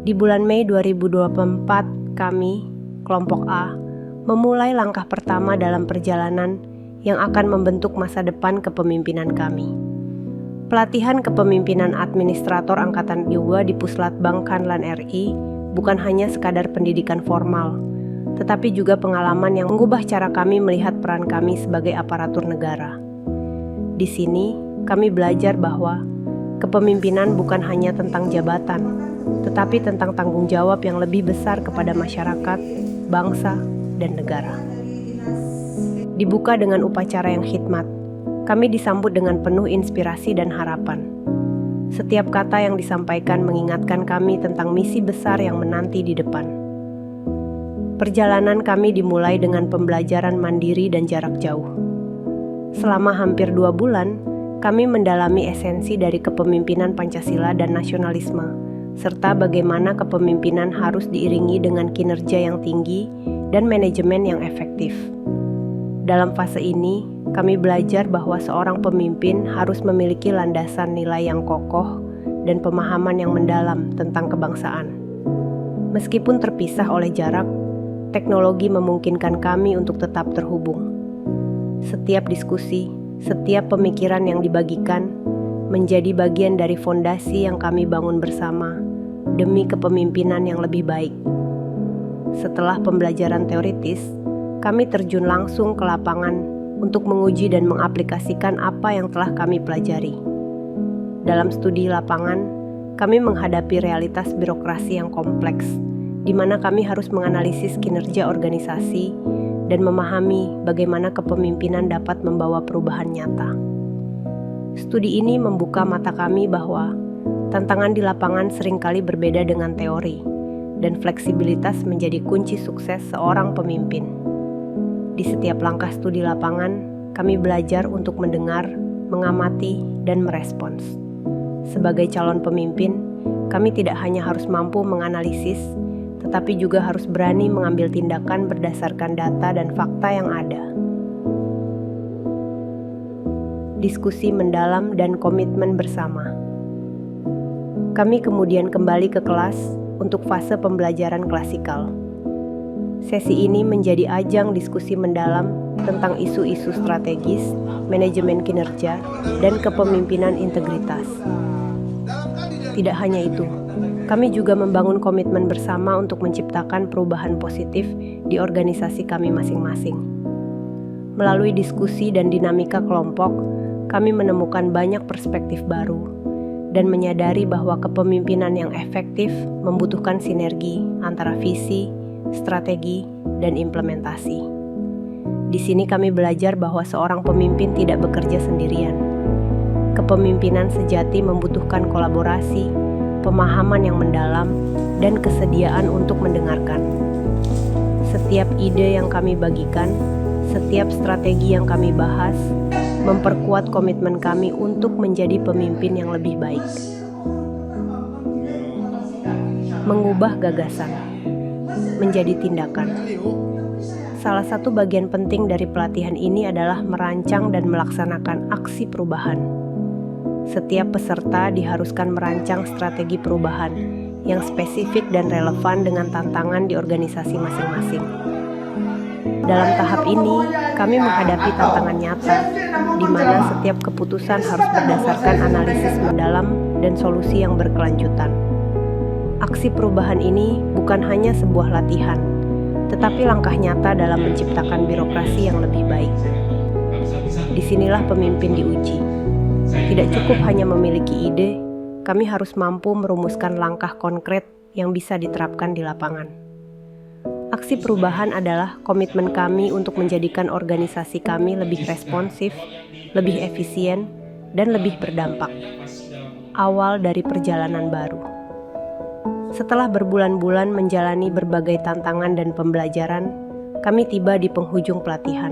Di bulan Mei 2024, kami, kelompok A, memulai langkah pertama dalam perjalanan yang akan membentuk masa depan kepemimpinan kami. Pelatihan kepemimpinan administrator Angkatan 2 di Puslatbang Kanlan RI bukan hanya sekadar pendidikan formal, tetapi juga pengalaman yang mengubah cara kami melihat peran kami sebagai aparatur negara. Di sini, kami belajar bahwa kepemimpinan bukan hanya tentang jabatan, tetapi tentang tanggung jawab yang lebih besar kepada masyarakat, bangsa, dan negara. Dibuka dengan upacara yang khidmat, kami disambut dengan penuh inspirasi dan harapan. Setiap kata yang disampaikan mengingatkan kami tentang misi besar yang menanti di depan. Perjalanan kami dimulai dengan pembelajaran mandiri dan jarak jauh. Selama hampir 2 bulan, kami mendalami esensi dari kepemimpinan Pancasila dan nasionalisme, serta bagaimana kepemimpinan harus diiringi dengan kinerja yang tinggi dan manajemen yang efektif. Dalam fase ini, kami belajar bahwa seorang pemimpin harus memiliki landasan nilai yang kokoh dan pemahaman yang mendalam tentang kebangsaan. Meskipun terpisah oleh jarak, teknologi memungkinkan kami untuk tetap terhubung. Setiap diskusi, setiap pemikiran yang dibagikan menjadi bagian dari fondasi yang kami bangun bersama demi kepemimpinan yang lebih baik. Setelah pembelajaran teoritis, kami terjun langsung ke lapangan untuk menguji dan mengaplikasikan apa yang telah kami pelajari. Dalam studi lapangan, kami menghadapi realitas birokrasi yang kompleks, di mana kami harus menganalisis kinerja organisasi dan memahami bagaimana kepemimpinan dapat membawa perubahan nyata. Studi ini membuka mata kami bahwa tantangan di lapangan seringkali berbeda dengan teori, dan fleksibilitas menjadi kunci sukses seorang pemimpin. Di setiap langkah studi lapangan, kami belajar untuk mendengar, mengamati, dan merespons. Sebagai calon pemimpin, kami tidak hanya harus mampu menganalisis, tetapi juga harus berani mengambil tindakan berdasarkan data dan fakta yang ada. Diskusi mendalam dan komitmen bersama. Kami kemudian kembali ke kelas untuk fase pembelajaran klasikal. Sesi ini menjadi ajang diskusi mendalam tentang isu-isu strategis, manajemen kinerja, dan kepemimpinan integritas. Tidak hanya itu, kami juga membangun komitmen bersama untuk menciptakan perubahan positif di organisasi kami masing-masing. Melalui diskusi dan dinamika kelompok, kami menemukan banyak perspektif baru dan menyadari bahwa kepemimpinan yang efektif membutuhkan sinergi antara visi, strategi, dan implementasi. Di sini kami belajar bahwa seorang pemimpin tidak bekerja sendirian. Kepemimpinan sejati membutuhkan kolaborasi, pemahaman yang mendalam, dan kesediaan untuk mendengarkan. Setiap ide yang kami bagikan, setiap strategi yang kami bahas, memperkuat komitmen kami untuk menjadi pemimpin yang lebih baik. Mengubah gagasan menjadi tindakan. Salah satu bagian penting dari pelatihan ini adalah merancang dan melaksanakan aksi perubahan. Setiap peserta diharuskan merancang strategi perubahan yang spesifik dan relevan dengan tantangan di organisasi masing-masing. Dalam tahap ini, kami menghadapi tantangan nyata, di mana setiap keputusan harus berdasarkan analisis mendalam dan solusi yang berkelanjutan. Aksi perubahan ini bukan hanya sebuah latihan, tetapi langkah nyata dalam menciptakan birokrasi yang lebih baik. Disinilah pemimpin diuji. Tidak cukup hanya memiliki ide, kami harus mampu merumuskan langkah konkret yang bisa diterapkan di lapangan. Aksi perubahan adalah komitmen kami untuk menjadikan organisasi kami lebih responsif, lebih efisien, dan lebih berdampak. Awal dari perjalanan baru. Setelah berbulan-bulan menjalani berbagai tantangan dan pembelajaran, kami tiba di penghujung pelatihan.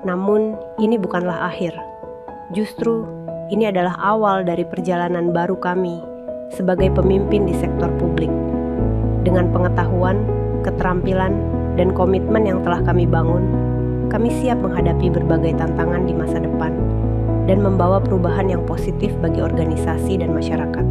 Namun, ini bukanlah akhir. Justru, ini adalah awal dari perjalanan baru kami sebagai pemimpin di sektor publik. Dengan pengetahuan, keterampilan, dan komitmen yang telah kami bangun, kami siap menghadapi berbagai tantangan di masa depan dan membawa perubahan yang positif bagi organisasi dan masyarakat.